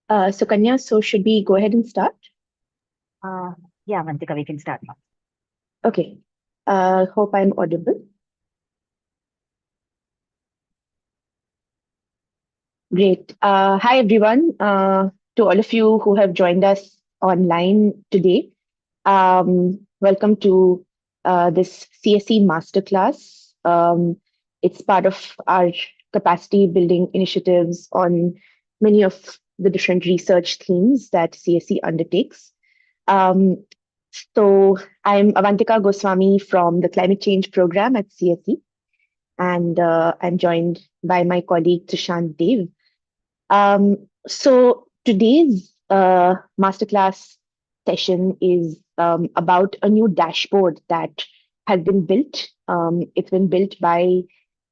So Kanya, so should we go ahead and start? Uh, yeah, Vantika, we can start now. Okay. Hope I'm audible. Great. Hi, everyone. To all of you who have joined us online today, welcome to this CSE masterclass. It's part of our capacity building initiatives on many of the different research themes that CSE undertakes. Um, so I'm Avantika Goswami from the Climate Change Program at CSE, and I'm joined by my colleague Tushant Dev. So today's masterclass session is about a new dashboard that has been built. It's been built by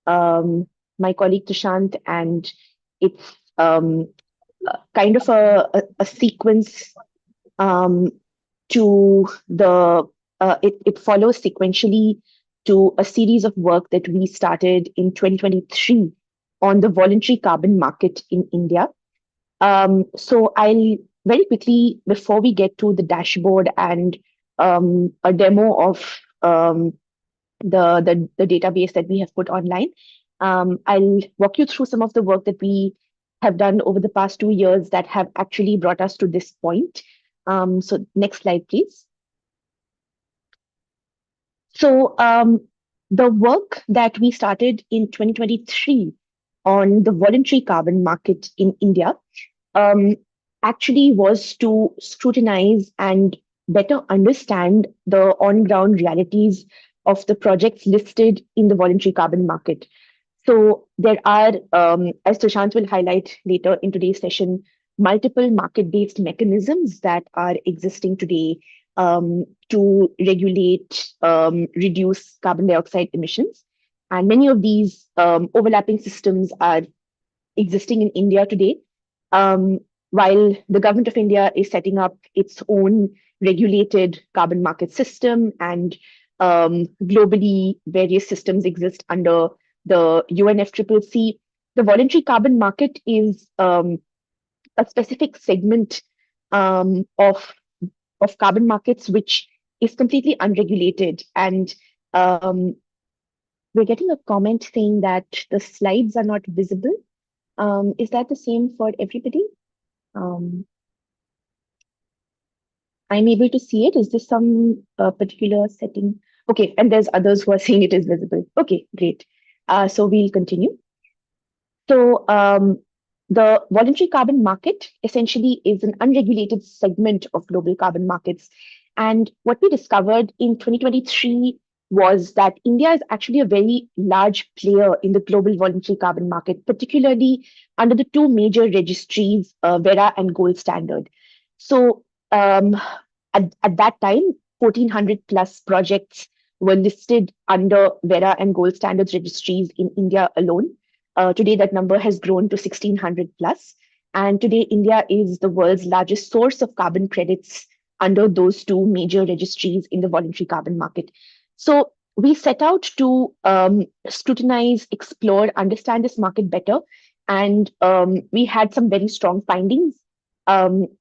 um, my colleague Tushant, and it's kind of a sequence um, to it follows sequentially to a series of work that we started in 2023 on the voluntary carbon market in India. So I'll very quickly, before we get to the dashboard and a demo of the database that we have put online, I'll walk you through some of the work that we have done over the past 2 years that have actually brought us to this point. So next slide, please. So the work that we started in 2023 on the voluntary carbon market in India um, actually was to scrutinize and better understand the on ground realities of the projects listed in the voluntary carbon market. So there are, as Tushant will highlight later in today's session, multiple market-based mechanisms that are existing today to regulate, reduce carbon dioxide emissions. And many of these overlapping systems are existing in India today, um, while the government of India is setting up its own regulated carbon market system, and globally, various systems exist under the UNFCCC. The voluntary carbon market is a specific segment of carbon markets which is completely unregulated. And um, we're getting a comment saying that the slides are not visible. Is that the same for everybody? Um, I'm able to see it. Is this some particular setting? Okay, and there's others who are saying it is visible. Okay, great. So we'll continue. So the voluntary carbon market essentially is an unregulated segment of global carbon markets. And what we discovered in 2023 was that India is actually a very large player in the global voluntary carbon market, particularly under the two major registries, Verra and Gold Standard. So um, at that time, 1,400 plus projects were listed under Verra and Gold Standards registries in India alone. Today, that number has grown to 1,600 plus. And today, India is the world's largest source of carbon credits under those two major registries in the voluntary carbon market. So we set out to scrutinize, explore, understand this market better. And we had some very strong findings.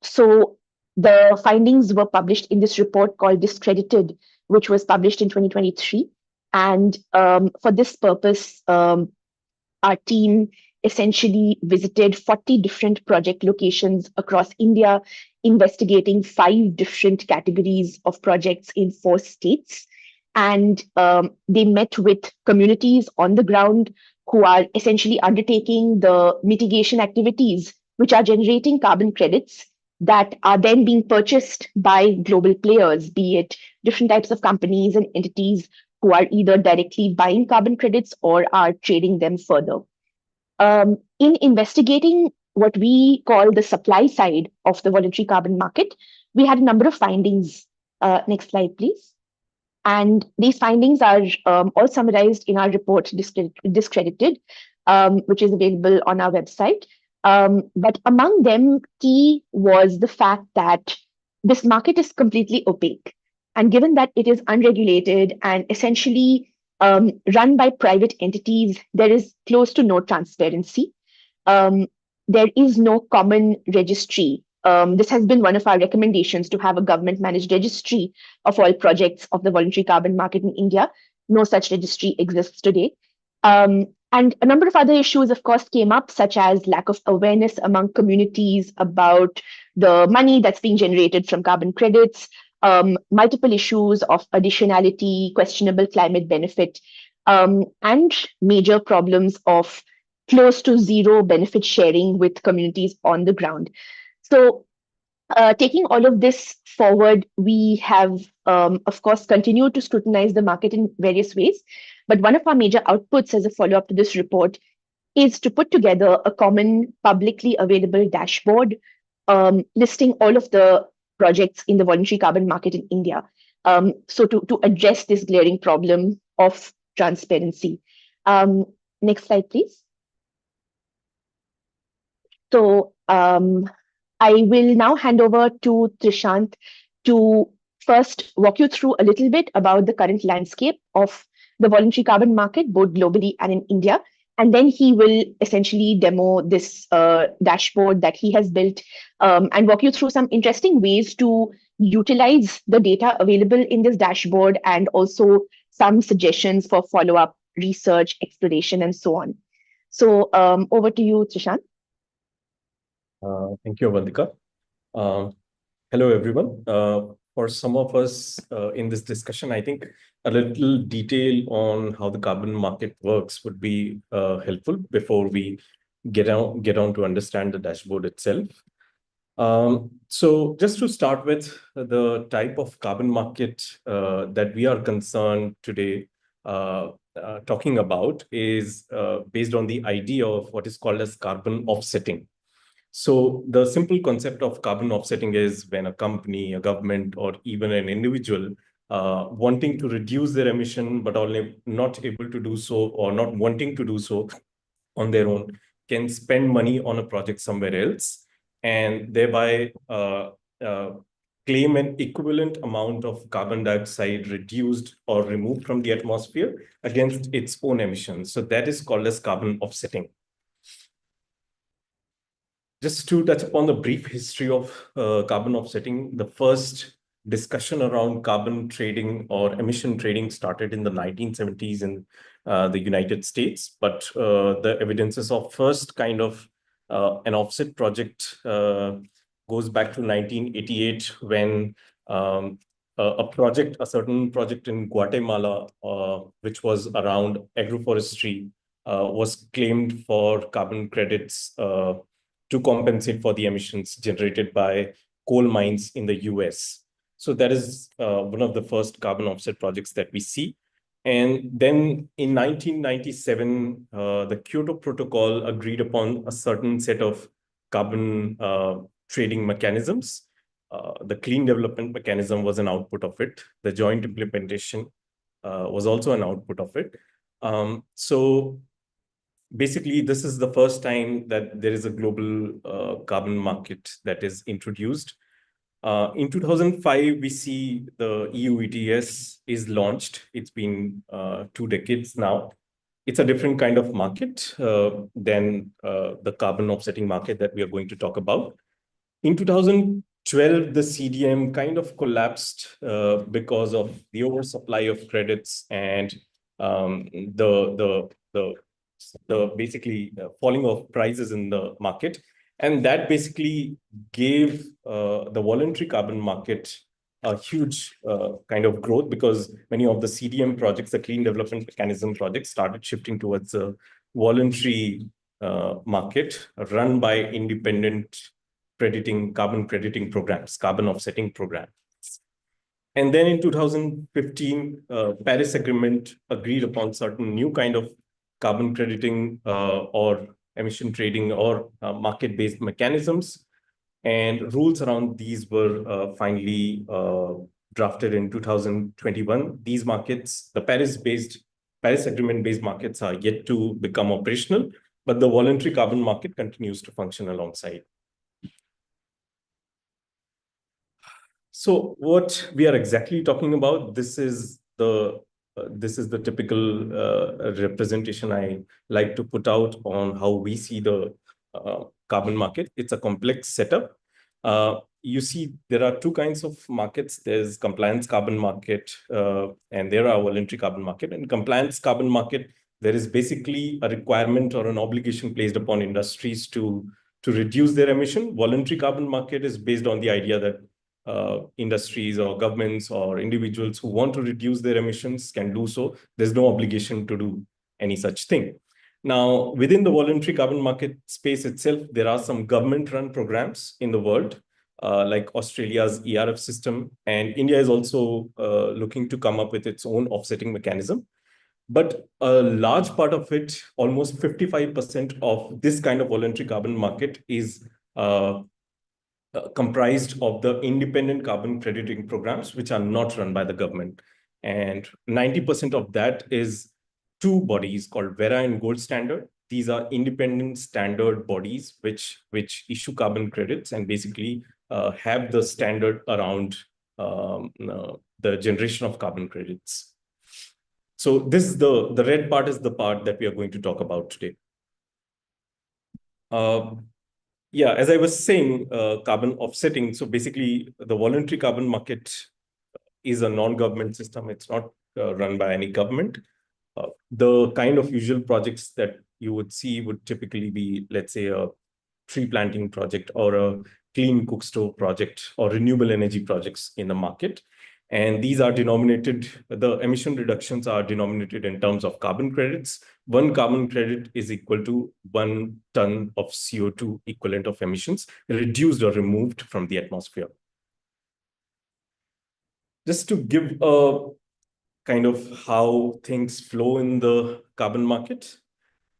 So the findings were published in this report called Discredited, which was published in 2023. And for this purpose, our team essentially visited 40 different project locations across India, investigating 5 different categories of projects in 4 states. And they met with communities on the ground who are essentially undertaking the mitigation activities, which are generating carbon credits that are then being purchased by global players, be it different types of companies and entities who are either directly buying carbon credits or are trading them further. In investigating what we call the supply side of the voluntary carbon market, we had a number of findings. Next slide, please. And these findings are all summarized in our report, Discredited, which is available on our website. But among them, key was the fact that this market is completely opaque. And given that it is unregulated and essentially run by private entities, there is close to no transparency. Um, there is no common registry. This has been one of our recommendations to have a government managed registry of all projects of the voluntary carbon market in India. No such registry exists today. And a number of other issues, of course, came up, such as lack of awareness among communities about the money that's being generated from carbon credits, multiple issues of additionality, questionable climate benefit, and major problems of close to zero benefit sharing with communities on the ground. So, taking all of this forward, we have, of course, continued to scrutinize the market in various ways. But one of our major outputs as a follow up to this report is to put together a common publicly available dashboard listing all of the projects in the voluntary carbon market in India. So, to address this glaring problem of transparency. Next slide, please. So, I will now hand over to Trishant to first walk you through a little bit about the current landscape of the voluntary carbon market, both globally and in India. And then he will essentially demo this dashboard that he has built and walk you through some interesting ways to utilize the data available in this dashboard and also some suggestions for follow-up research, exploration, and so on. So over to you, Trishant. Thank you, Avantika. Hello, everyone. For some of us in this discussion, I think a little detail on how the carbon market works would be helpful before we get on to understand the dashboard itself. So just to start with, the type of carbon market that we are concerned today talking about is based on the idea of what is called as carbon offsetting. So the simple concept of carbon offsetting is when a company, a government, or even an individual wanting to reduce their emission, but only not able to do so or not wanting to do so on their own, can spend money on a project somewhere else and thereby claim an equivalent amount of carbon dioxide reduced or removed from the atmosphere against its own emissions. So that is called as carbon offsetting. Just to touch upon the brief history of carbon offsetting, the first discussion around carbon trading or emission trading started in the 1970s in the United States. But the evidences of first kind of an offset project goes back to 1988 when a certain project in Guatemala, which was around agroforestry, was claimed for carbon credits to compensate for the emissions generated by coal mines in the US. So that is one of the first carbon offset projects that we see. And then in 1997, the Kyoto Protocol agreed upon a certain set of carbon trading mechanisms. The clean development mechanism was an output of it. The joint implementation was also an output of it. So basically, this is the first time that there is a global carbon market that is introduced. In 2005, we see the EU ETS is launched. It's been 2 decades now. It's a different kind of market than the carbon offsetting market that we are going to talk about. In 2012, the CDM kind of collapsed because of the oversupply of credits and the basically falling of prices in the market. And that basically gave the voluntary carbon market a huge kind of growth because many of the CDM projects, the clean development mechanism projects, started shifting towards a voluntary market run by independent carbon crediting programs, carbon offsetting programs. And then in 2015, Paris Agreement agreed upon certain new kind of carbon crediting or emission trading or market-based mechanisms. And rules around these were finally drafted in 2021. These markets, the Paris Agreement-based markets are yet to become operational, but the voluntary carbon market continues to function alongside. So what we are exactly talking about, this is the typical representation I like to put out on how we see the carbon market. It's a complex setup. You see, there are two kinds of markets. There's compliance carbon market, and there are voluntary carbon market. In compliance carbon market, there is basically a requirement or an obligation placed upon industries to reduce their emission. Voluntary carbon market is based on the idea that industries or governments or individuals who want to reduce their emissions can do so. There's no obligation to do any such thing. Now, within the voluntary carbon market space itself, there are some government-run programs in the world, like Australia's ERF system, and India is also looking to come up with its own offsetting mechanism. But a large part of it, almost 55% of this kind of voluntary carbon market is comprised of the independent carbon crediting programs, which are not run by the government. And 90% of that is two bodies called Verra and Gold Standard. These are independent standard bodies which issue carbon credits and basically have the standard around the generation of carbon credits. So this is the red part is the part that we are going to talk about today. Yeah, as I was saying, carbon offsetting. So basically, the voluntary carbon market is a non-government system. It's not run by any government. The kind of usual projects that you would see would typically be, let's say, a tree planting project or a clean cook stove project or renewable energy projects in the market. And these are denominated, the emission reductions are denominated in terms of carbon credits. One carbon credit is equal to 1 ton of CO2 equivalent of emissions reduced or removed from the atmosphere. Just to give a kind of how things flow in the carbon market,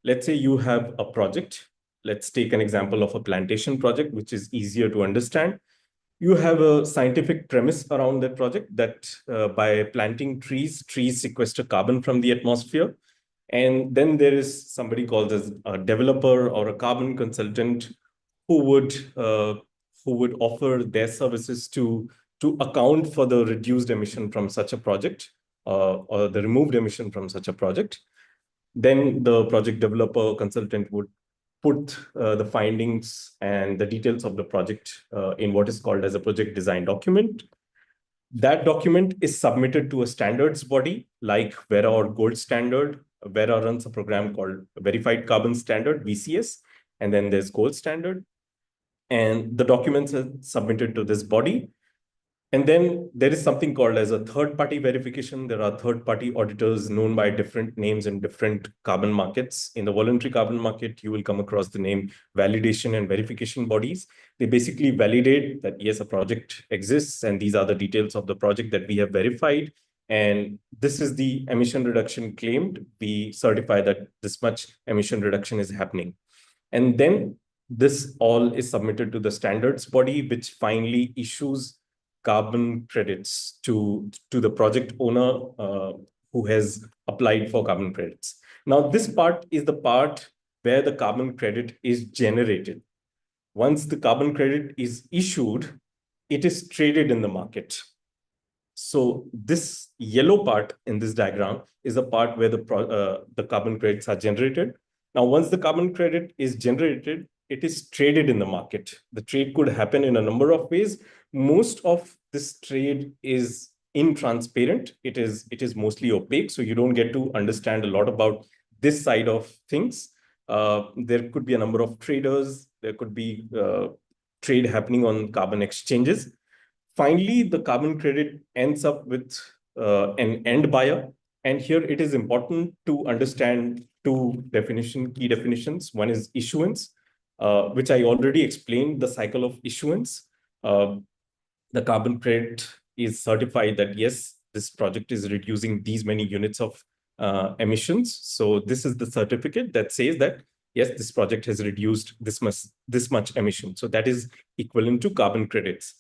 let's say you have a project. Let's take an example of a plantation project, which is easier to understand. You have a scientific premise around that project that by planting trees sequester carbon from the atmosphere. And then there is somebody called as a developer or a carbon consultant who would offer their services to account for the reduced emission from such a project or the removed emission from such a project. Then the project developer consultant would put the findings and the details of the project in what is called as a project design document. That document is submitted to a standards body like Verra or Gold Standard. Verra runs a program called Verified Carbon Standard, VCS, and then there's Gold Standard. And the documents are submitted to this body. And then there is something called as a third-party verification. There are third-party auditors known by different names in different carbon markets. In the voluntary carbon market, you will come across the name validation and verification bodies. They basically validate that, yes, a project exists, and these are the details of the project that we have verified. And this is the emission reduction claimed. We certify that this much emission reduction is happening. And then this all is submitted to the standards body, which finally issues carbon credits to the project owner who has applied for carbon credits. Now, this part is the part where the carbon credit is generated. Once the carbon credit is issued, it is traded in the market. So this yellow part in this diagram is the part where the carbon credits are generated. Now, once the carbon credit is generated, it is traded in the market. The trade could happen in a number of ways. Most of this trade is intransparent. It is mostly opaque, so you don't get to understand a lot about this side of things. There could be a number of traders. There could be trade happening on carbon exchanges. Finally, the carbon credit ends up with an end buyer. And here it is important to understand two key definitions. One is issuance, which I already explained the cycle of issuance. The carbon credit is certified that, yes, this project is reducing these many units of emissions. So this is the certificate that says that, yes, this project has reduced this much emission. So that is equivalent to carbon credits.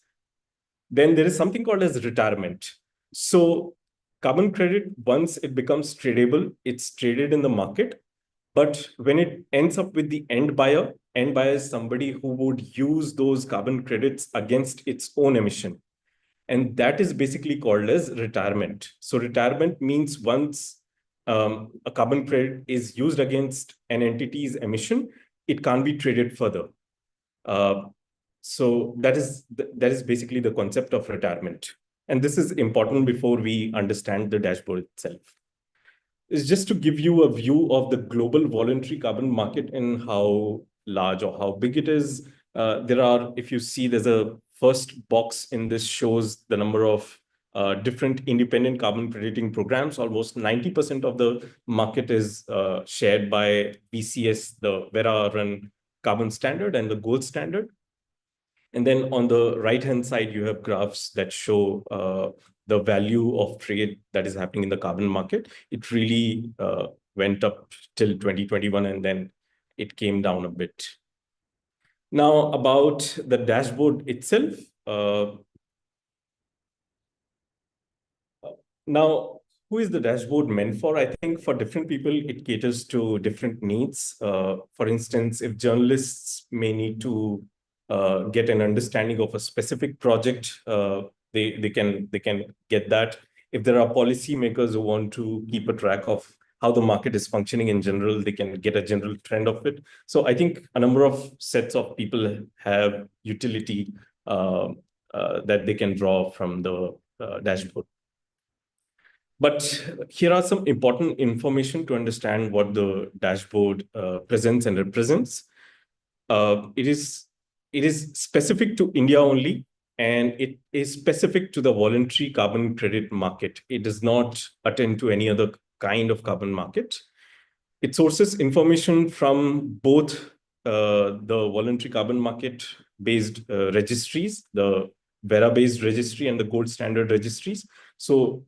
Then there is something called as retirement. So carbon credit, once it becomes tradable, it's traded in the market. But when it ends up with the end buyer is somebody who would use those carbon credits against its own emission. And that is basically called as retirement. So retirement means once a carbon credit is used against an entity's emission, it can't be traded further. So that is basically the concept of retirement. And this is important before we understand the dashboard itself. It's just to give you a view of the global voluntary carbon market and how large or how big it is. If you see, there's a first box in this shows the number of different independent carbon crediting programs. Almost 90% of the market is shared by VCS, the Verra and Carbon Standard, and the Gold Standard. And then on the right-hand side, you have graphs that show the value of trade that is happening in the carbon market. It really went up till 2021, and then it came down a bit. Now, about the dashboard itself. Now, who is the dashboard meant for? I think for different people, it caters to different needs. For instance, if journalists may need to get an understanding of a specific project, they can get that. If there are policymakers who want to keep a track of how the market is functioning in general, they can get a general trend of it. So I think a number of sets of people have utility that they can draw from the dashboard. But here are some important information to understand what the dashboard presents and represents. It is specific to India only, and it is specific to the voluntary carbon credit market. It does not attend to any other kind of carbon market. It sources information from both the voluntary carbon market-based registries, the Verra-based registry and the Gold Standard registries. So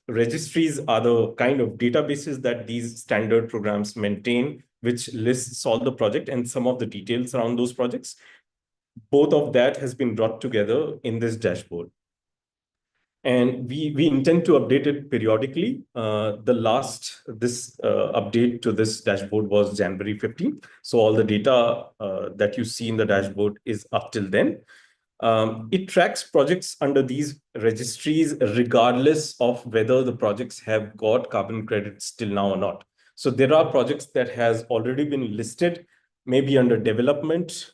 registries are the kind of databases that these standard programs maintain, which lists all the project and some of the details around those projects. Both of that has been brought together in this dashboard. And we intend to update it periodically. The last update to this dashboard was January 15th. So all the data that you see in the dashboard is up till then. It tracks projects under these registries regardless of whether the projects have got carbon credits till now or not. So there are projects that has already been listed, maybe under development,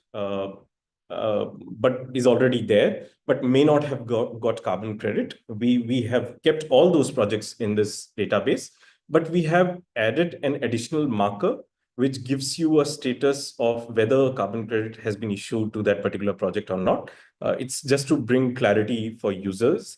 but is already there, but may not have got carbon credit. We have kept all those projects in this database, but we have added an additional marker which gives you a status of whether carbon credit has been issued to that particular project or not. It's just to bring clarity for users.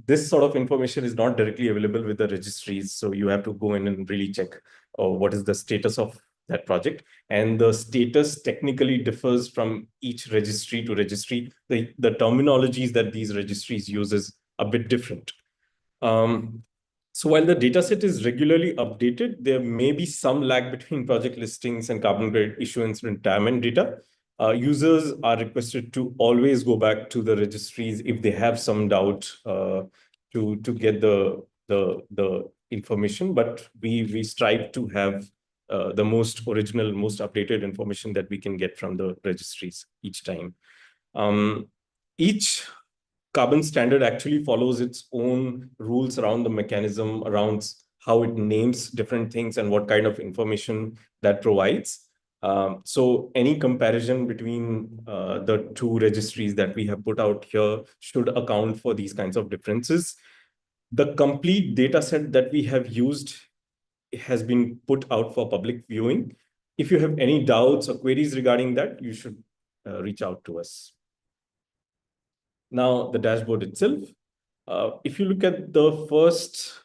This sort of information is not directly available with the registries, so you have to go in and really check what is the status of that project. And the status technically differs from each registry to registry. The terminologies that these registries use is a bit different. So while the dataset is regularly updated, there may be some lag between project listings and carbon credit issuance and retirement data. Users are requested to always go back to the registries if they have some doubt to get the information. But we strive to have the most original, most updated information that we can get from the registries each time. Each carbon standard actually follows its own rules around the mechanism, around how it names different things and what kind of information that provides. So any comparison between the two registries that we have put out here should account for these kinds of differences. The complete data set that we have used has been put out for public viewing. If you have any doubts or queries regarding that, you should reach out to us. Now, the dashboard itself. If you look at the first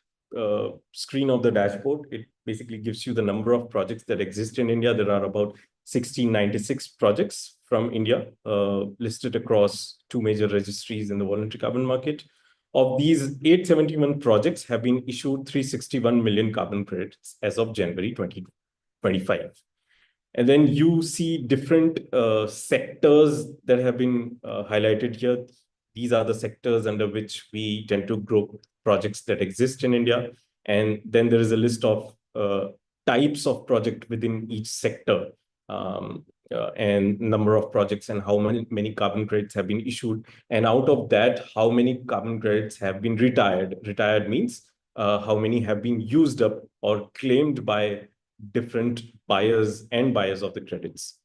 screen of the dashboard, it basically gives you the number of projects that exist in India. There are about 1696 projects from India listed across two major registries in the voluntary carbon market. Of these, 871 projects have been issued 361 million carbon credits as of January 2025. And then you see different sectors that have been highlighted here. These are the sectors under which we tend to group projects that exist in India. And then there is a list of types of project within each sector and number of projects and how many carbon credits have been issued. And out of that, how many carbon credits have been retired. Retired means how many have been used up or claimed by different buyers of the credits.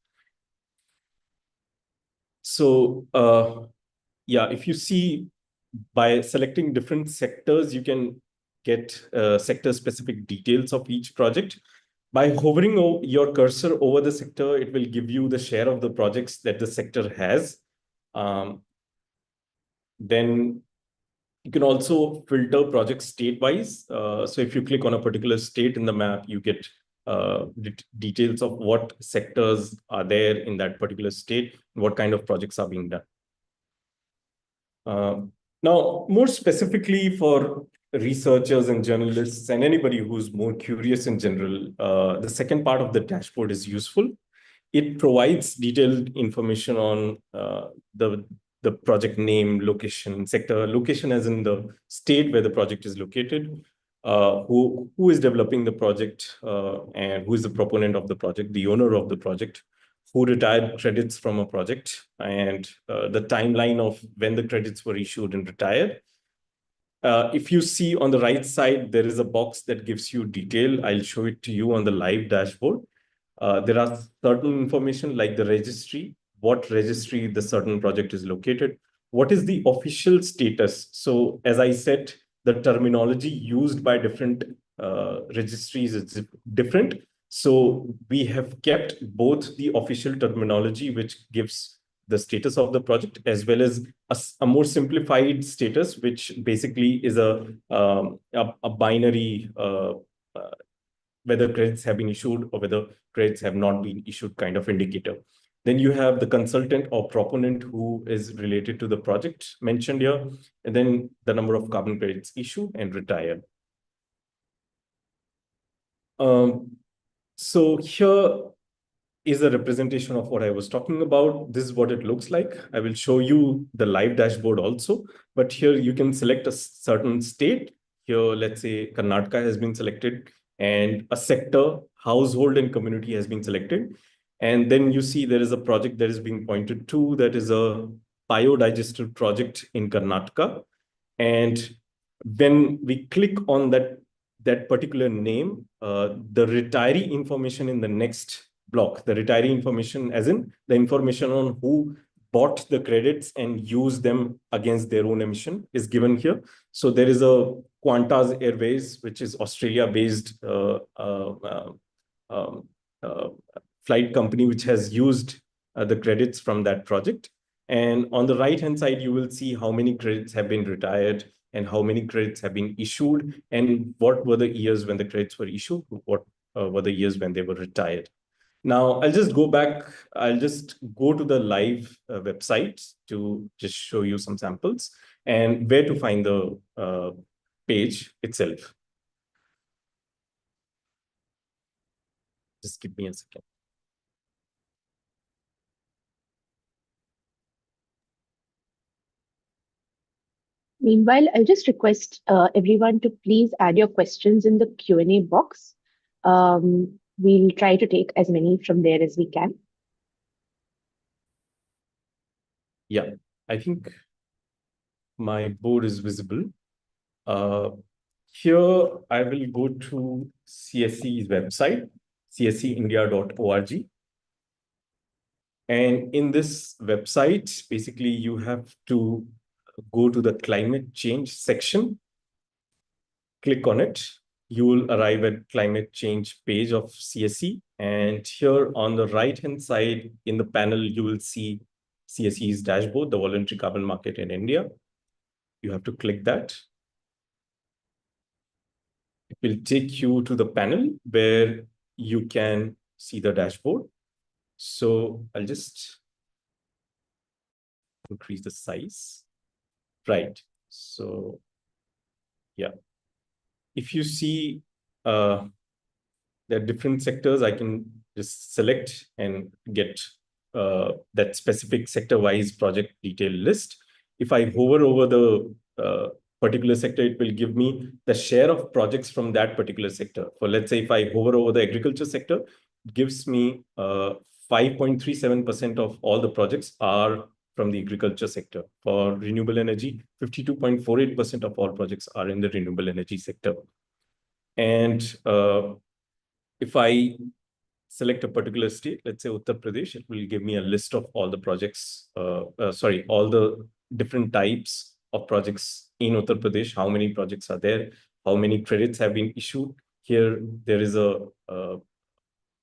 So yeah, if you see, by selecting different sectors, you can get sector-specific details of each project. By hovering your cursor over the sector, it will give you the share of the projects that the sector has. Then you can also filter projects state-wise. So if you click on a particular state in the map, you get details of what sectors are there in that particular state, what kind of projects are being done. Now, more specifically for researchers and journalists and anybody who's more curious in general, the second part of the dashboard is useful. It provides detailed information on the project name, location, sector, location as in the state where the project is located, who is developing the project, and who is the proponent of the project, the owner of the project, who retired credits from a project, and the timeline of when the credits were issued and retired. If you see on the right side, there is a box that gives you detail. I'll show it to you on the live dashboard. There are certain information like the registry, what registry the certain project is located, what is the official status. So as I said, the terminology used by different registries is different. So we have kept both the official terminology, which gives the status of the project, as well as a more simplified status, which basically is a binary whether credits have been issued or whether credits have not been issued kind of indicator. Then you have the consultant or proponent who is related to the project mentioned here, and then the number of carbon credits issued and retired. So here is a representation of what I was talking about. This is what it looks like. I will show you the live dashboard also, but here you can select a certain state. Here, let's say Karnataka has been selected, and a sector, household and community has been selected. And then you see there is a project that is being pointed to, that is a biodigester project in Karnataka. And when we click on that particular name, the retiree information in the next block, the retiree information as in the information on who bought the credits and used them against their own emission is given here. So there is a Qantas Airways, which is Australia-based flight company, which has used the credits from that project. And on the right-hand side, you will see how many credits have been retired and how many credits have been issued, and what were the years when the credits were issued, what were the years when they were retired. Now, I'll just go back. I'll just go to the live website to just show you some samples and where to find the page itself. Just give me a second. Meanwhile, I'll just request everyone to please add your questions in the Q&A box. We'll try to take as many from there as we can. Yeah, I think my board is visible. Here, I will go to CSE's website, cseindia.org. And in this website, basically, you have to go to the climate change section, click on it. You will arrive at climate change page of CSE. And here on the right-hand side in the panel, you will see CSE's dashboard, the voluntary carbon market in India. You have to click that. It will take you to the panel where you can see the dashboard. So I'll just increase the size. Right. So yeah. If you see there are different sectors, I can just select and get that specific sector-wise project detail list. If I hover over the particular sector, it will give me the share of projects from that particular sector. For let's say if I hover over the agriculture sector, it gives me 5.37% of all the projects are from the agriculture sector. For renewable energy, 52.48% of all projects are in the renewable energy sector. And if I select a particular state, let's say Uttar Pradesh, it will give me a list of all the projects, all the different types of projects in Uttar Pradesh, how many projects are there, how many credits have been issued. Here, there is a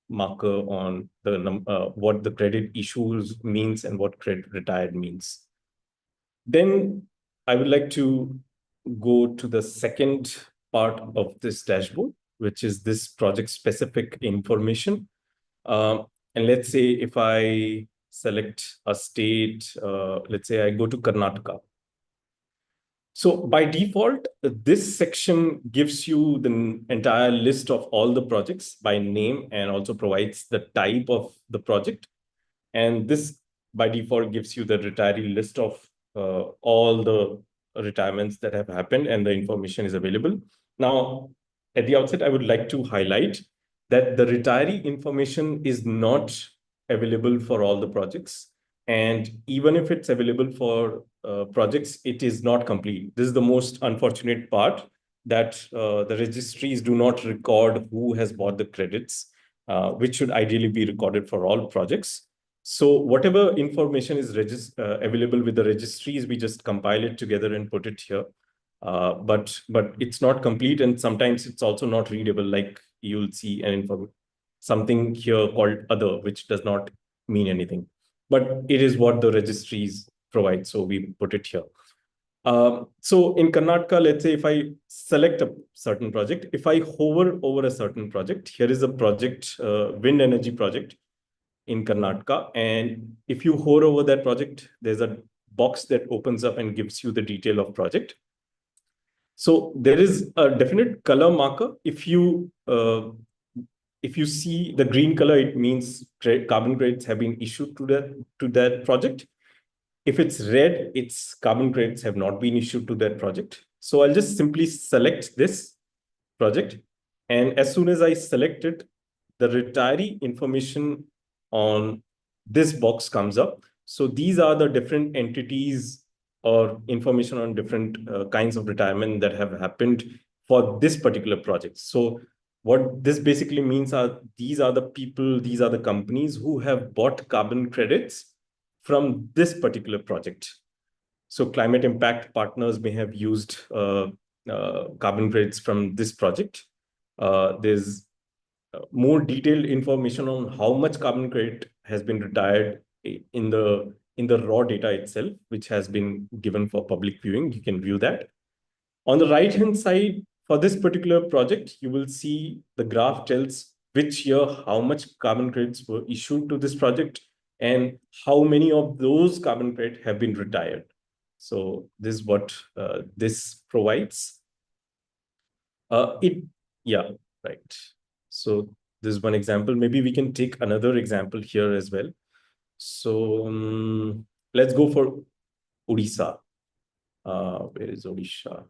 marker on the what the credit issues means and what credit retired means. Then I would like to go to the second part of this dashboard, which is this project specific information. And let's say if I select a state, let's say I go to Karnataka. So by default, this section gives you the entire list of all the projects by name and also provides the type of the project. And this by default gives you the retiree list of all the retirements that have happened, and the information is available. Now, at the outset, I would like to highlight that the retiree information is not available for all the projects. And even if it's available for projects, it is not complete. This is the most unfortunate part, that the registries do not record who has bought the credits, which should ideally be recorded for all projects. So whatever information is available with the registries, we just compile it together and put it here. But it's not complete, and sometimes it's also not readable. Like you'll see something here called other, which does not mean anything, but it is what the registries provide, so we put it here. So in Karnataka, let's say if I select a certain project, if I hover over a certain project, here is a project, wind energy project in Karnataka. And if you hover over that project, there's a box that opens up and gives you the detail of project. So there is a definite color marker. If you see the green color, it means carbon credits have been issued to that project. If it's red, it's carbon credits have not been issued to that project. So I'll just simply select this project. And as soon as I select it, the retiree information on this box comes up. So these are the different entities or information on different kinds of retirement that have happened for this particular project. So what this basically means are, these are the people, these are the companies who have bought carbon credits from this particular project. So climate impact partners may have used carbon credits from this project. There's more detailed information on how much carbon credit has been retired in the raw data itself, which has been given for public viewing. You can view that. On the right-hand side, for this particular project, you will see the graph tells which year, how much carbon credits were issued to this project, and how many of those carbon credits have been retired. So this is what this provides. Yeah, right. So this is one example. Maybe we can take another example here as well. So let's go for Odisha. Where is Odisha?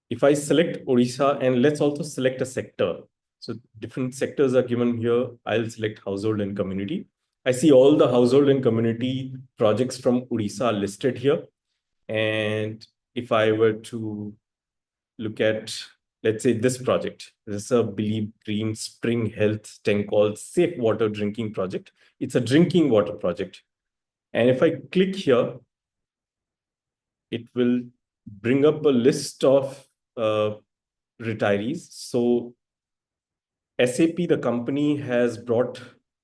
If I select Odisha, and let's also select a sector. So different sectors are given here. I'll select household and community. I see all the household and community projects from Odisha listed here. And if I were to look at, let's say, this project, this is a Believe Green Spring Health tank called Safe Water Drinking Project. It's a drinking water project. And if I click here, it will bring up a list of retirees. So SAP, the company, has brought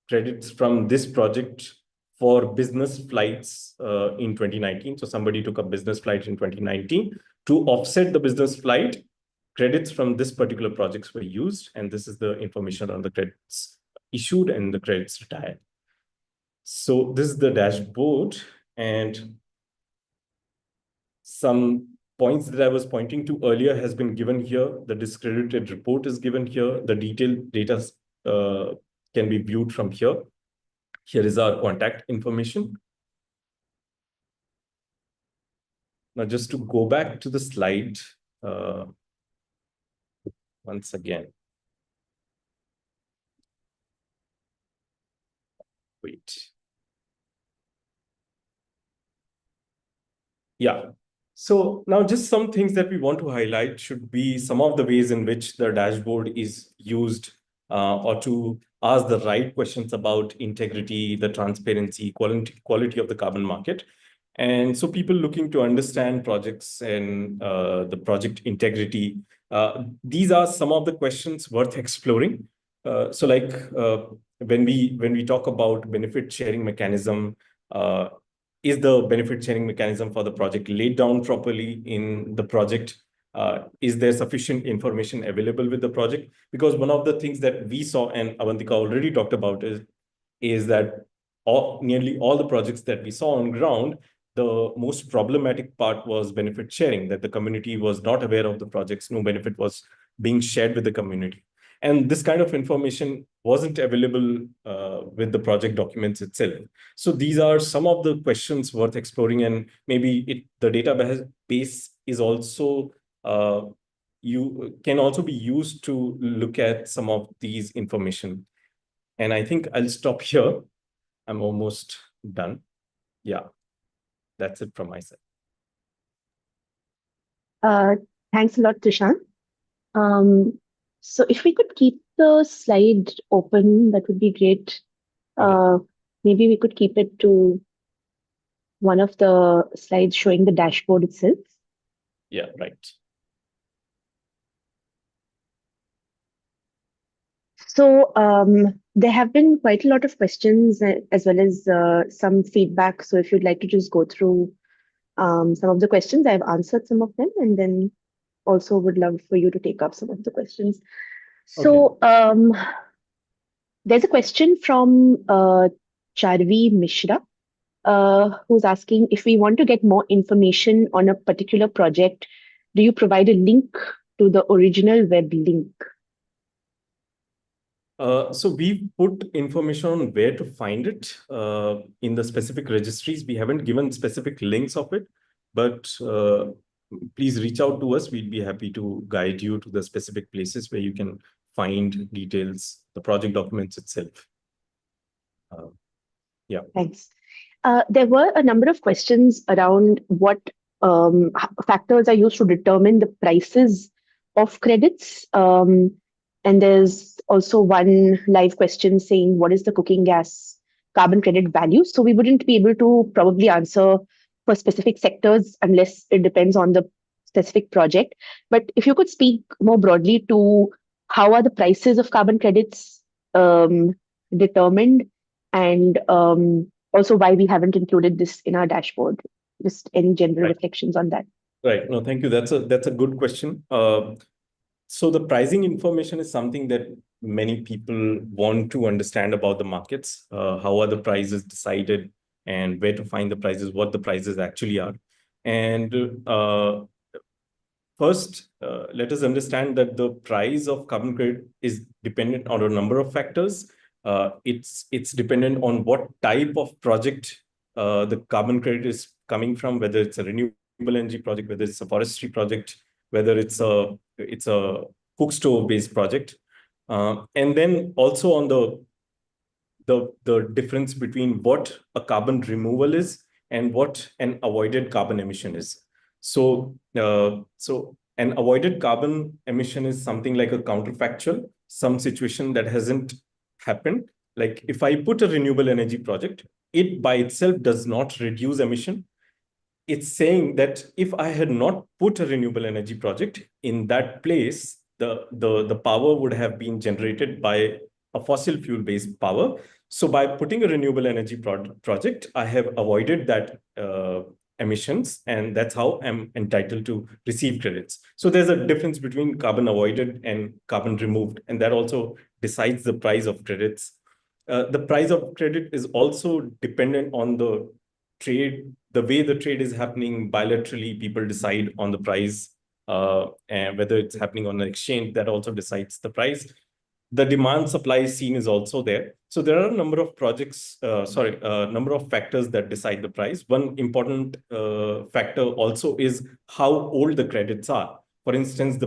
credits from this project for business flights in 2019. So somebody took a business flight in 2019. To offset the business flight, credits from this particular projects were used. And this is the information on the credits issued and the credits retired. So this is the dashboard, and some points that I was pointing to earlier has been given here. The discredited report is given here. The detailed data can be viewed from here. Here is our contact information. Now, just to go back to the slide once again. Wait. Yeah. So now just some things that we want to highlight should be some of the ways in which the dashboard is used or to ask the right questions about integrity, the transparency, quality of the carbon market. And so people looking to understand projects and the project integrity, these are some of the questions worth exploring. So like when we talk about benefit sharing mechanism, is the benefit sharing mechanism for the project laid down properly in the project? Is there sufficient information available with the project? Because one of the things that we saw, and Avantika already talked about, is that nearly all the projects that we saw on ground, the most problematic part was benefit sharing, that the community was not aware of the projects, no benefit was being shared with the community. And this kind of information wasn't available with the project documents itself. So these are some of the questions worth exploring, and maybe the database is also you can also be used to look at some of these information. And I think I'll stop here. I'm almost done. Yeah, that's it from my side. Thanks a lot, Tushant. So if we could keep the slide open, that would be great. Okay. Maybe we could keep it to one of the slides showing the dashboard itself. Yeah, right. So there have been quite a lot of questions as well as some feedback. So if you'd like to just go through some of the questions, I've answered some of them, and then also would love for you to take up some of the questions. So there's a question from Charvi Mishra, who's asking if we want to get more information on a particular project, do you provide a link to the original web link? So we put information on where to find it in the specific registries. We haven't given specific links of it, but please reach out to us. We'd be happy to guide you to the specific places where you can find details, the project documents itself. Yeah. Thanks. There were a number of questions around what factors are used to determine the prices of credits. And there's also one live question saying, what is the cooking gas carbon credit value? So we wouldn't be able to probably answer for specific sectors unless it depends on the specific project. But if you could speak more broadly to how are the prices of carbon credits determined, and also why we haven't included this in our dashboard. Just any general reflections on that. Right. No, thank you. That's a good question. So the pricing information is something that many people want to understand about the markets. How are the prices decided, and where to find the prices, what the prices actually are. And first, let us understand that the price of carbon credit is dependent on a number of factors. It's dependent on what type of project the carbon credit is coming from, whether it's a renewable energy project, whether it's a forestry project, whether it's a cook stove based project, and then also on the difference between what a carbon removal is and what an avoided carbon emission is. So an avoided carbon emission is something like a counterfactual, some situation that hasn't happened. Like if I put a renewable energy project, it by itself does not reduce emission. It's saying that if I had not put a renewable energy project in that place, the power would have been generated by a fossil fuel based power. So by putting a renewable energy project, I have avoided that emissions, and that's how I'm entitled to receive credits. So there's a difference between carbon avoided and carbon removed, and that also decides the price of credits. The price of credit is also dependent on the trade, the way the trade is happening bilaterally. People decide on the price, and whether it's happening on an exchange, that also decides the price. The demand supply scene is also there. So there are a number of number of factors that decide the price. One important factor also is how old the credits are. For instance,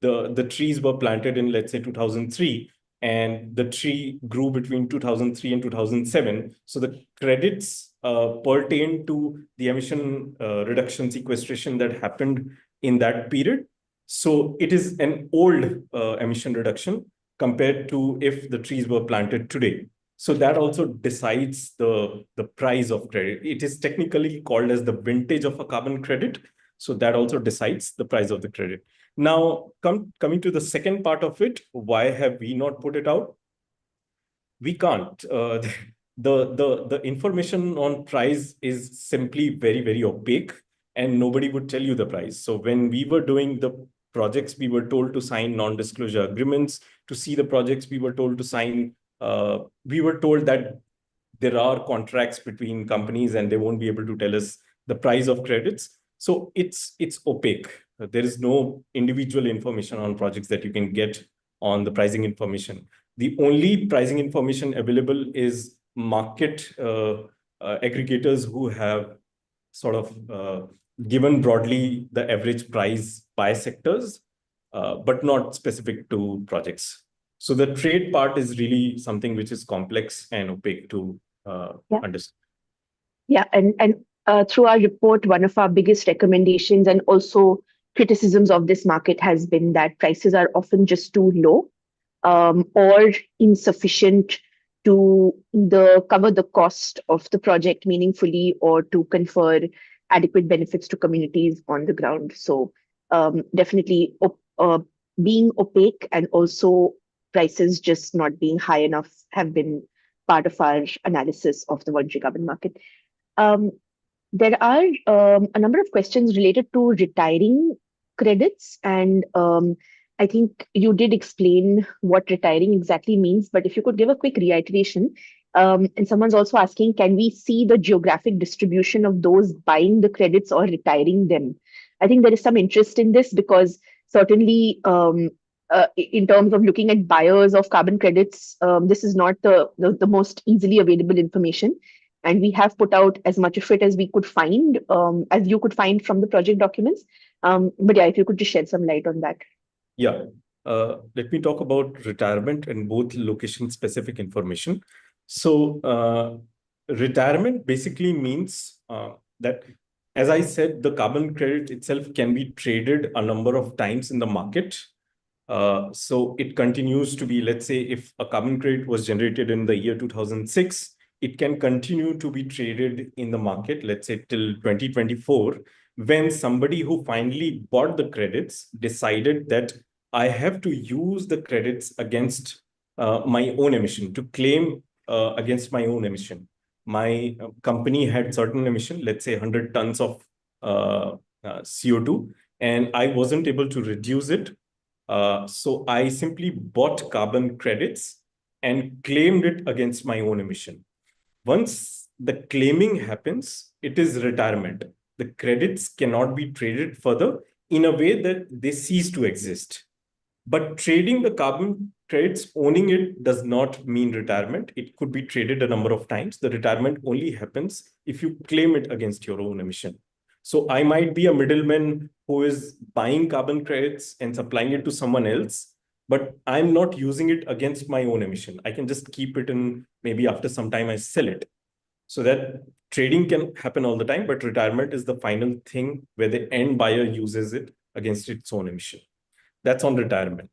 the trees were planted in, let's say, 2003, and the tree grew between 2003 and 2007. So the credits pertain to the emission reduction sequestration that happened in that period. So it is an old emission reduction compared to if the trees were planted today. So that also decides the price of credit. It is technically called as the vintage of a carbon credit. So that also decides the price of the credit. Now, coming to the second part of it, why have we not put it out? We can't. The information on price is simply very opaque, and nobody would tell you the price. So when we were doing the projects, we were told to sign non-disclosure agreements. To see the projects, we were told to sign. We were told that there are contracts between companies, and they won't be able to tell us the price of credits. So it's opaque. There is no individual information on projects that you can get on the pricing information. The only pricing information available is market aggregators who have sort of given broadly the average price by sectors, but not specific to projects. So the trade part is really something which is complex and opaque to understand. Yeah, and through our report, one of our biggest recommendations and also criticisms of this market has been that prices are often just too low or insufficient to either cover the cost of the project meaningfully or to confer adequate benefits to communities on the ground. So definitely being opaque and also prices just not being high enough have been part of our analysis of the voluntary carbon market. There are a number of questions related to retiring credits, and I think you did explain what retiring exactly means, but if you could give a quick reiteration. And someone's also asking, can we see the geographic distribution of those buying the credits or retiring them? I think there is some interest in this because certainly in terms of looking at buyers of carbon credits, this is not the most easily available information. And we have put out as much of it as we could find, as you could find from the project documents. But yeah, if you could just shed some light on that. Yeah. Let me talk about retirement and both location-specific information. So retirement basically means that, as I said, the carbon credit itself can be traded a number of times in the market. So it continues to be, let's say, if a carbon credit was generated in the year 2006, it can continue to be traded in the market, let's say, till 2024, when somebody who finally bought the credits decided that I have to use the credits against my own emission, to claim against my own emission. My company had certain emission, let's say 100 tons of CO2, and I wasn't able to reduce it. So I simply bought carbon credits and claimed it against my own emission. Once the claiming happens, it is retirement. The credits cannot be traded further in a way that they cease to exist. But trading the carbon credits, owning it, does not mean retirement. It could be traded a number of times. The retirement only happens if you claim it against your own emission. So I might be a middleman who is buying carbon credits and supplying it to someone else, but I'm not using it against my own emission. I can just keep it, and maybe after some time I sell it. So that trading can happen all the time, but retirement is the final thing where the end buyer uses it against its own emission. That's on retirement.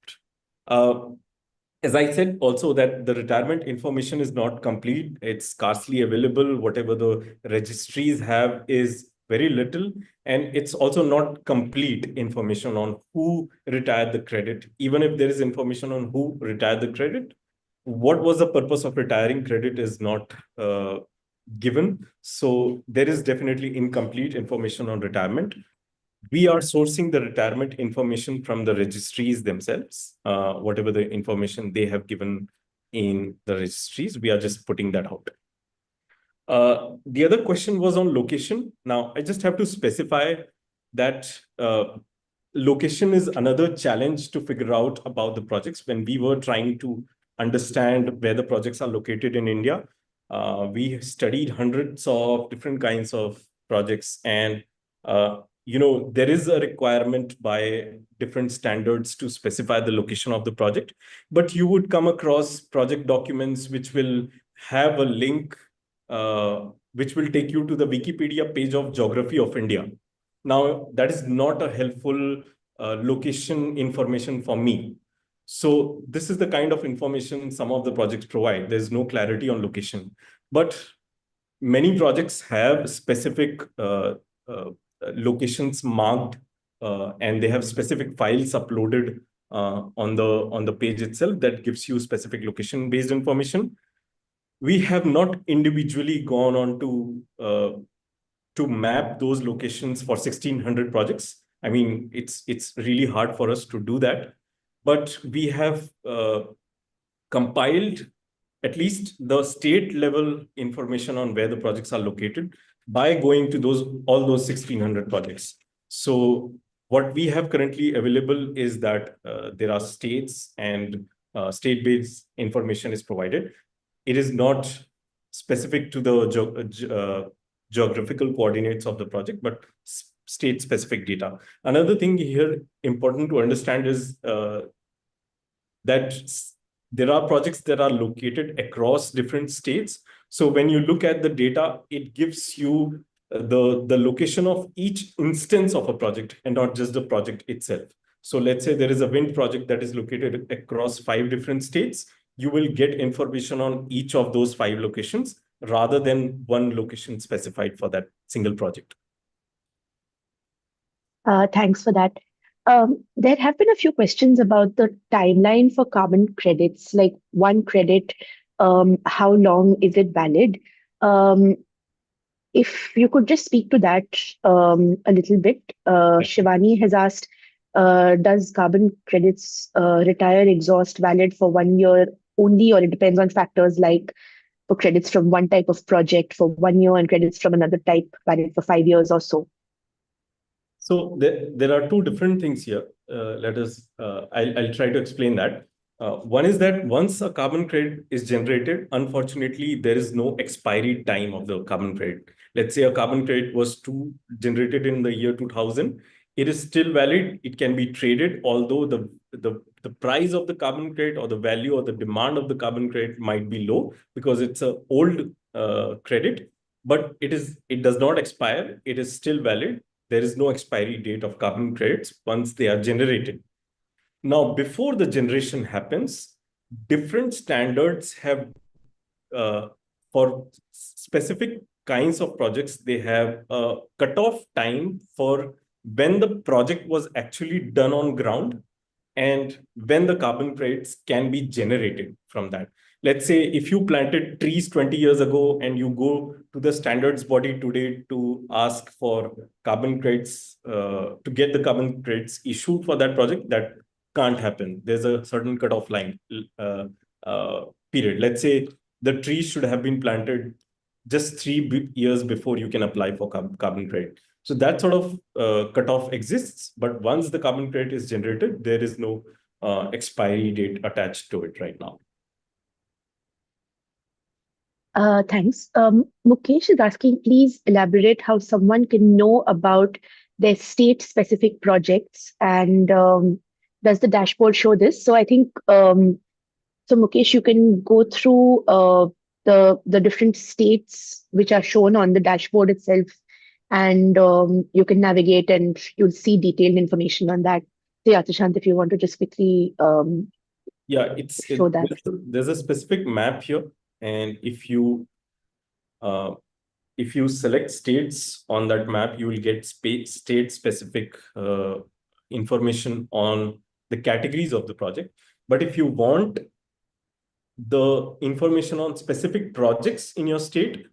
As I said also, that the retirement information is not complete. It's scarcely available. Whatever the registries have is very little. And it's also not complete information on who retired the credit. Even if there is information on who retired the credit, what was the purpose of retiring credit is not given. So there is definitely incomplete information on retirement. We are sourcing the retirement information from the registries themselves. Whatever the information they have given in the registries, we are just putting that out. The other question was on location. Now, I just have to specify that location is another challenge to figure out about the projects. When we were trying to understand where the projects are located in India, we studied hundreds of different kinds of projects, and there is a requirement by different standards to specify the location of the project, but you would come across project documents which will have a link which will take you to the Wikipedia page of geography of India. Now, that is not a helpful location information for me. So this is the kind of information some of the projects provide. There's no clarity on location, but many projects have specific locations marked, and they have specific files uploaded on the page itself that gives you specific location-based information. We have not individually gone on to map those locations for 1,600 projects. I mean, it's really hard for us to do that, but we have compiled at least the state level information on where the projects are located by going to all those 1,600 projects. So what we have currently available is that there are states, and state-based information is provided. It is not specific to the geographical coordinates of the project, but state-specific data. Another thing here important to understand is that there are projects that are located across different states. So when you look at the data, it gives you the location of each instance of a project and not just the project itself. So let's say there is a wind project that is located across 5 different states. You will get information on each of those 5 locations rather than one location specified for that single project. Thanks for that. There have been a few questions about the timeline for carbon credits, like one credit, how long is it valid? If you could just speak to that a little bit. Shivani has asked, does carbon credits retire exhaust valid for 1 year only, or it depends on factors like for credits from one type of project for 1 year and credits from another type valid for 5 years or so? So there are 2 different things here. I'll try to explain that. One is that once a carbon credit is generated, unfortunately, there is no expiry time of the carbon credit. Let's say a carbon credit was generated in the year 2000. It is still valid. It can be traded, although the price of the carbon credit or the value or the demand of the carbon credit might be low because it's an old credit, but it does not expire. It is still valid. There is no expiry date of carbon credits once they are generated. Now, before the generation happens, different standards have, for specific kinds of projects, they have a cutoff time for when the project was actually done on ground and when the carbon credits can be generated from that. Let's say if you planted trees 20 years ago and you go to the standards body today to ask for carbon credits, to get the carbon credits issued for that project, that can't happen. There's a certain cutoff line period. Let's say the trees should have been planted just 3 years before you can apply for carbon credit. So that sort of cutoff exists, but once the carbon credit is generated, there is no expiry date attached to it right now. Thanks. Mukesh is asking, please elaborate how someone can know about their state-specific projects, and does the dashboard show this? So I think, so Mukesh, you can go through the different states which are shown on the dashboard itself, and you can navigate and you'll see detailed information on that. So yeah, Tushant, if you want to just quickly Yeah, show that. there's a specific map here, and if you select states on that map, you will get state-specific information on the categories of the project. But if you want the information on specific projects in your state,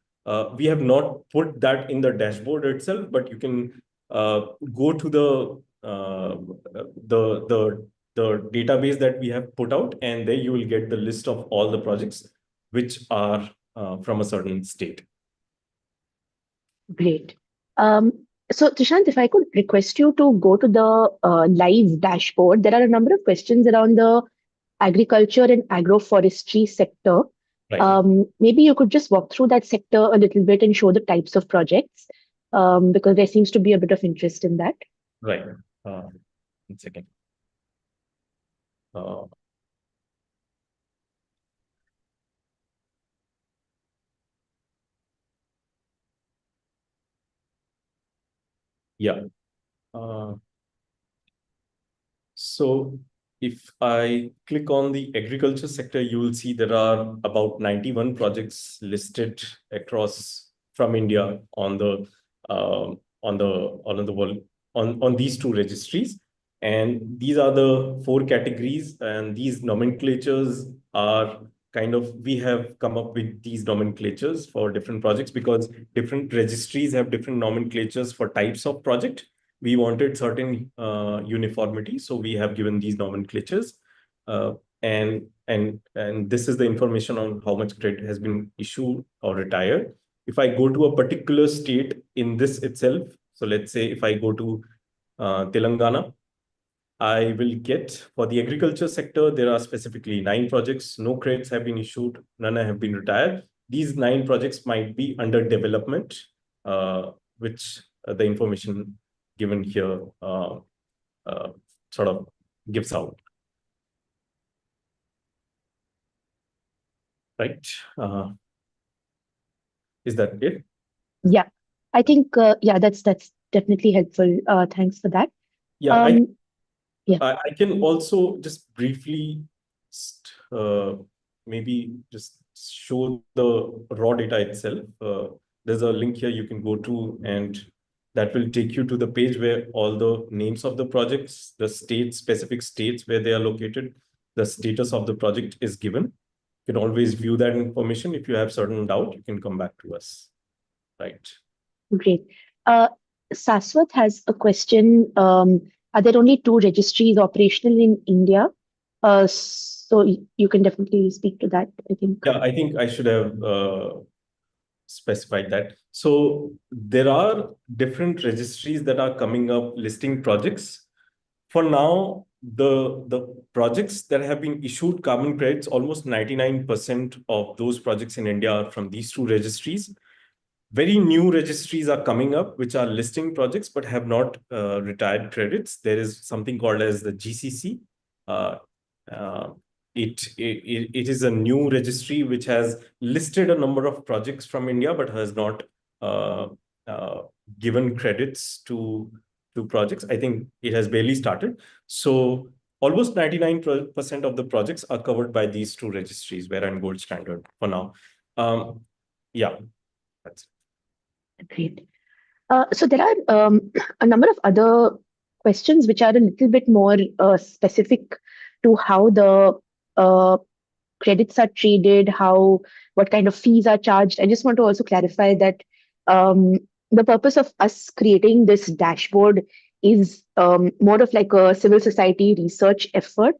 we have not put that in the dashboard itself, but you can go to the database that we have put out, and there you will get the list of all the projects which are from a certain state. Great. So Tushant, if I could request you to go to the live dashboard, there are a number of questions around the agriculture and agroforestry sector. Right. Maybe you could just walk through that sector a little bit and show the types of projects, because there seems to be a bit of interest in that. Right. 1 second. Yeah. Uh, so if I click on the agriculture sector, you will see there are about 91 projects listed across from India on the world on these two registries. And these are the four categories, and these nomenclatures are kind of, we have come up with these nomenclatures for different projects because different registries have different nomenclatures for types of project. We wanted certain uniformity, so we have given these nomenclatures. Uh, and this is the information on how much credit has been issued or retired. If I go to a particular state in this itself, so let's say if I go to Telangana, I will get, for the agriculture sector, there are specifically 9 projects. No credits have been issued, none have been retired. These 9 projects might be under development, which the information given here sort of gives out. Right? Is that it? Yeah, I think yeah, that's definitely helpful. Thanks for that. Yeah, Yeah. I can also just briefly maybe just show the raw data itself. There's a link here you can go to, and that will take you to the page where all the names of the projects, the specific states where they are located, the status of the project is given. You can always view that information. If you have certain doubt, you can come back to us. Right. Great. Saswat has a question. Are there only 2 registries operational in India? So you can definitely speak to that, I think. Yeah, I think I should have specified that. So there are different registries that are coming up listing projects. For now, the projects that have been issued carbon credits, almost 99% of those projects in India are from these 2 registries. Very new registries are coming up, which are listing projects but have not retired credits. There is something called as the GCC. Uh, uh, it is a new registry which has listed a number of projects from India but has not uh, uh, given credits to projects. I think it has barely started. So almost 99% of the projects are covered by these 2 registries, Verra and Gold Standard for now. Yeah, that's it. Great. So there are a number of other questions which are a little bit more specific to how the credits are traded, what kind of fees are charged. I just want to also clarify that um, the purpose of us creating this dashboard is more of like a civil society research effort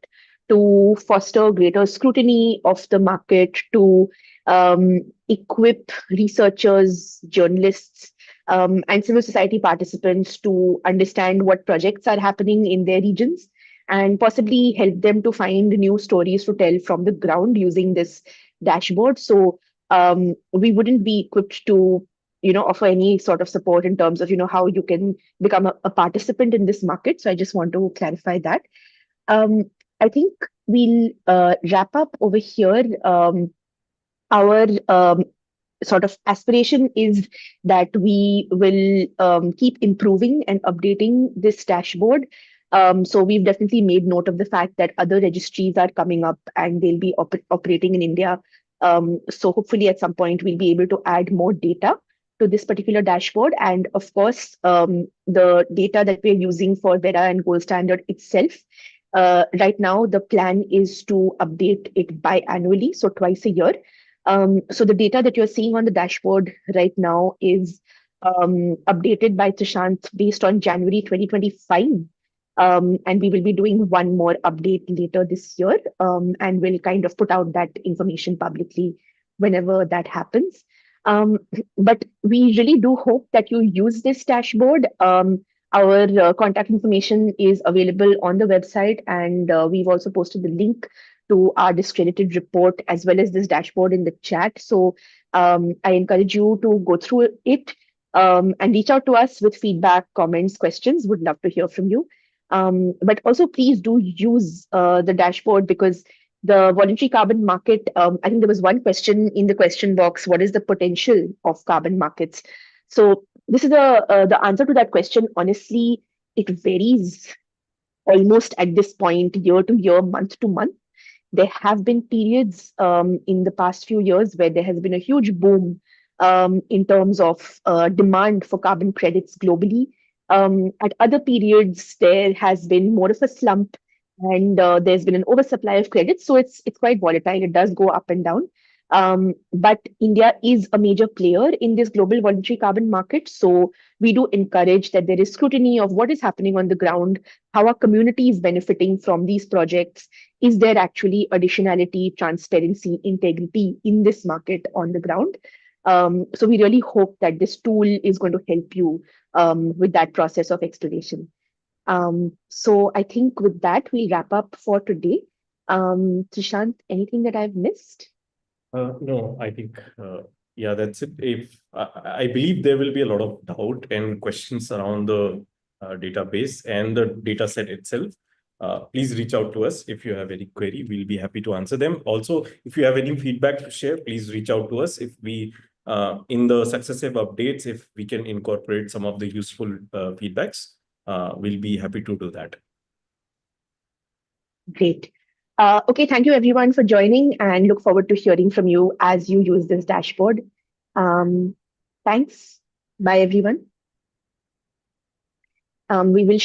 to foster greater scrutiny of the market, to equip researchers, journalists, and civil society participants to understand what projects are happening in their regions and possibly help them to find new stories to tell from the ground using this dashboard. So we wouldn't be equipped to, offer any sort of support in terms of, how you can become a participant in this market. So I just want to clarify that. Um, I think we'll wrap up over here. Our sort of aspiration is that we will keep improving and updating this dashboard. So we've definitely made note of the fact that other registries are coming up and they'll be operating in India. So hopefully at some point we'll be able to add more data to this particular dashboard. And of course, the data that we're using for Verra and Gold Standard itself, right now the plan is to update it biannually, so twice a year. So the data that you're seeing on the dashboard right now is updated by Trishant based on January 2025. And we will be doing one more update later this year, and we'll kind of put out that information publicly whenever that happens. But we really do hope that you use this dashboard. Our contact information is available on the website, and we've also posted the link to our discredited report as well as this dashboard in the chat. So I encourage you to go through it and reach out to us with feedback, comments, questions. Would love to hear from you. But also, please do use the dashboard because the voluntary carbon market, I think there was one question in the question box, what is the potential of carbon markets? So this is the answer to that question. Honestly, it varies almost at this point, year to year, month to month. There have been periods in the past few years where there has been a huge boom in terms of demand for carbon credits globally. At other periods, there has been more of a slump, and there's been an oversupply of credits. So it's quite volatile. It does go up and down. But India is a major player in this global voluntary carbon market. So we do encourage that there is scrutiny of what is happening on the ground, how are communities benefiting from these projects, is there actually additionality, transparency, integrity in this market on the ground? So we really hope that this tool is going to help you with that process of exploration. So I think with that, we'll wrap up for today. Trishant, anything that I've missed? No, I think, yeah, that's it. If I believe there will be a lot of doubt and questions around the database and the data set itself. Please reach out to us if you have any query. We'll be happy to answer them. Also, if you have any feedback to share, please reach out to us. If we, in the successive updates, if we can incorporate some of the useful feedbacks, we'll be happy to do that. Great. Okay, thank you everyone for joining, and look forward to hearing from you as you use this dashboard. Thanks. Bye, everyone. We will